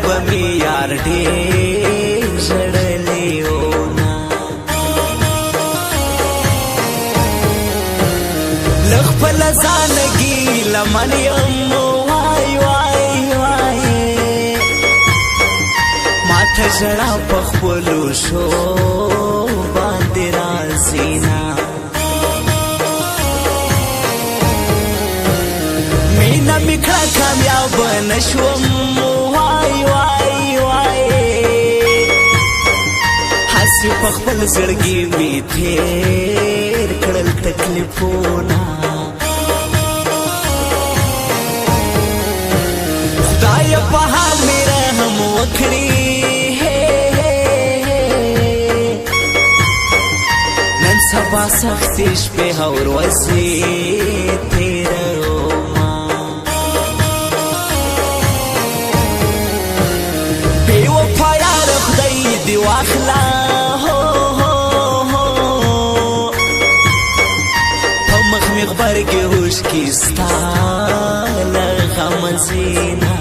به مې یار ډېر ژړلی ونا له خپله ځانه ګیلمن یم وای وای وای ماته ژړا په خپلو شو باندې راځي نه مینه مې کړه کامیابه نه شوم وای وای وای هسې په خپل زړګي مې تېر کړل تکلیفونه خدایه په حال مې رحم وکړي نن سبا سختې شپې او ورځې تېرومه بې وفا یاره خدای دې واخله په مخ مې غبرګې اوښکې ستا له غمه ځینه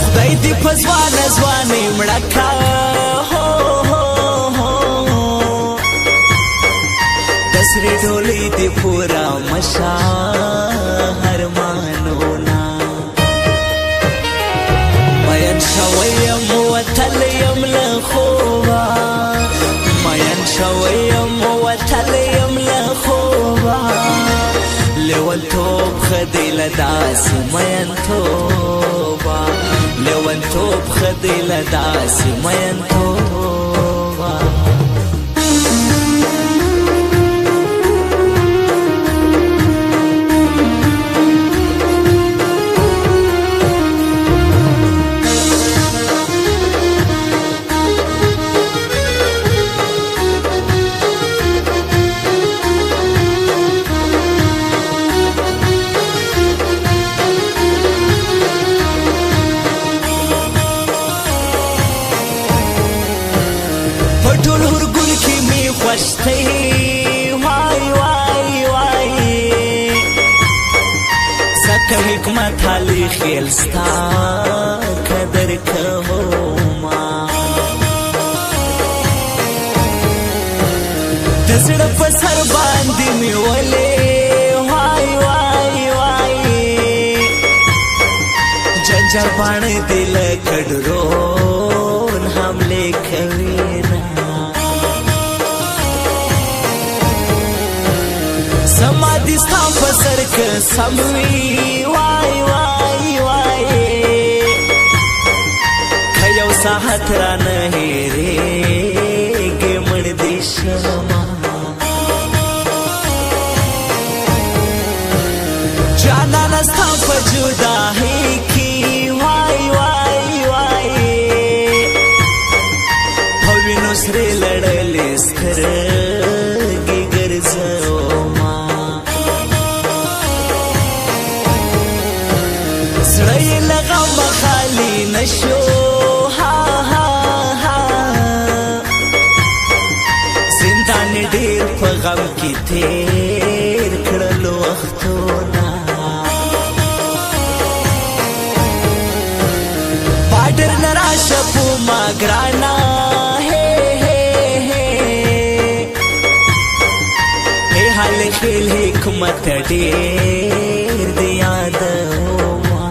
خدای دې په ځوانه ځوانۍ مړه کړه د سرې ډولۍ دې پوره مشه ارمانونه مین شوی یم وتلی یم له خوبه مین شوی یم وتلی یم له خوبه لیونتوب ښه دی له داسې مینتوبه لیونتوب ښه دی له داسې مینتوبه ټول هرګل کې مې خوښ دی وای وای وای ځکه حکمت حالې خیل ستا قدر کومه د زړه په سر باندې مې ولې وای وای وای جنجال باڼه دې لکه ډرون حملې کوي زما دې ستا په سر که سم وي وای وای وای که یو ساعت رانه هېرېږې مړ دې شمه جانانه ستا په جداهۍ کې وای وای وای په وینو سرې لړلې سترګې ګرځومه زړه یې له غمه خالي نه شو زندان یې ډېر په غم کې تېر کړل وختونه باډر نه راشه په ما ګرانه حال خیل حکمت ډېر دی یادومه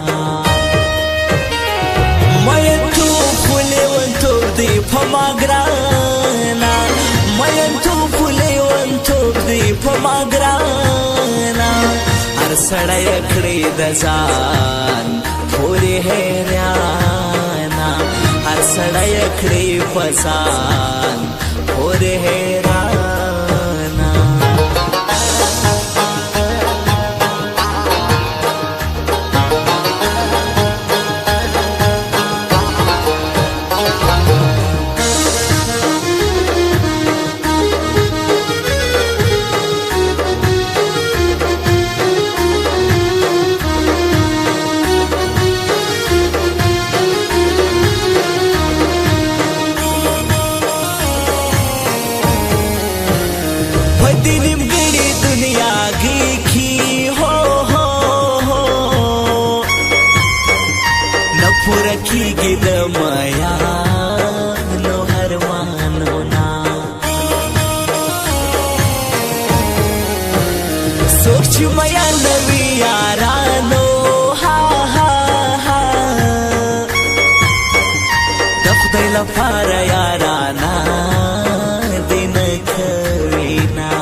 مینتوب خو لیونتوب دی په ما ګرانه مینتوب خو لیونتوب دی په ما ګرانه هر سړی کړی د ځان پورې حیرانه هر سړی کړی په ځان پورې حیرانه کیږي د میانو ارمانو نه څوک چې میان نه وي یارانو ها ها ها د خدای لپاره یارانه دې نه کوي نه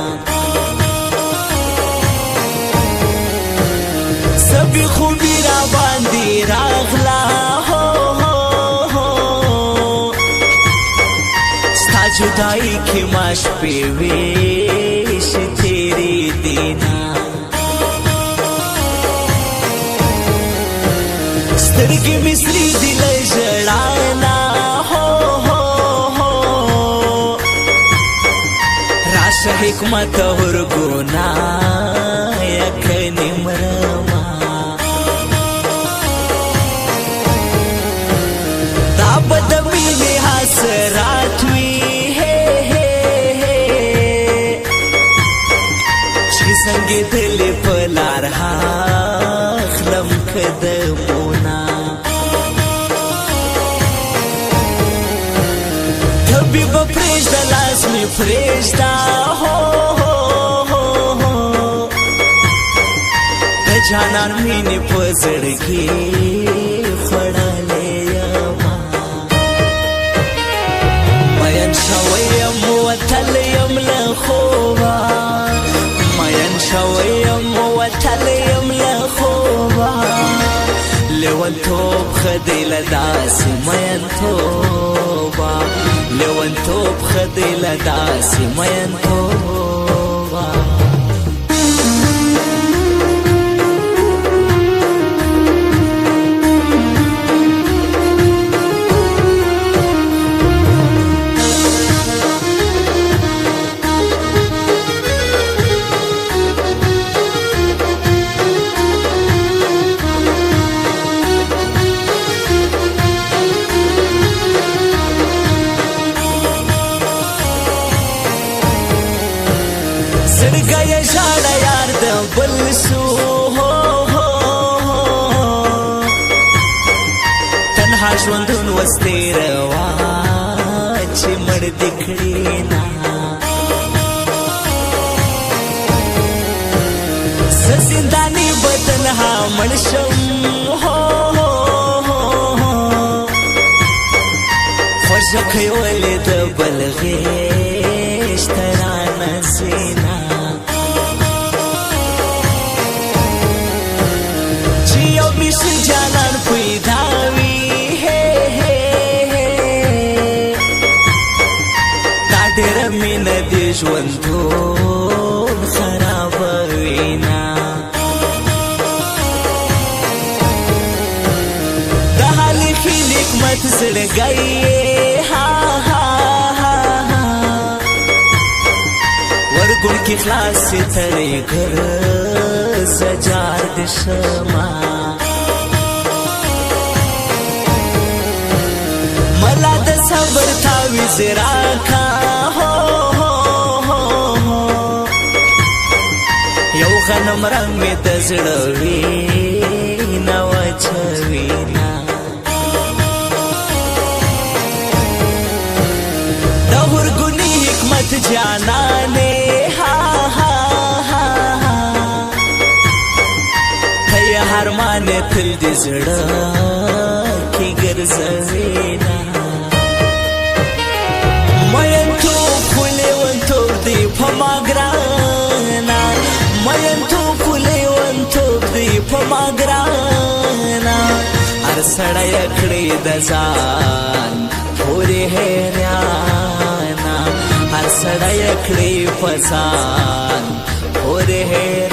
سبي خوبي را باندې راغلا هو هو هو ستا جدائی کې ما شپې ویش تیرې دینا سترګې مې سرې دي له ژړا نه هو هو هو راشه حکمت ورګونا یکنې مرما دا به د مینې حسرات وي چې زنګېدلې په لار اخلم قدمونه طبیب پرېږده لاس مې پرېږده هو هو هو د جانان مینې په زړګي خوړلې یمه مین شوی یم وتلی یم له خوبه مین شوی یم وتلی یم له خوبه لیونتوب ښه دی له داسې مینتوبه لیونتوب ښه دی له داسې مینتوبه زړګی یې ژاړه یار د بل سو تنها ژوندون وس تېروا چې مړ دې کړې نه زه زنداني به تنها مړ شم خوږه کوي ولې د بل غېږ ته رانسېنه چې یو بېشل جانان پیدا وي دا ډېره مینه دې ژوندون خرابوي نه د حالې ښې نعمت زړګی ورګون کې خلاص تړې ګر سجار د شما ملا د صبر تعویذ راکا هو یو غنم رنګ مې د زړه وینه وچوینه د ورګوني حکمت جانانې هر مانه تل دې زړه کې ګرځوینه مینتوب خو لیونتوب دی په ما ګرانه مینتوب خو لیونتوب دی په ما ګرانه هر سړی یې کړې د ځان پورې حیرانه هر سړی یې کړې په ځان پورې حیرانه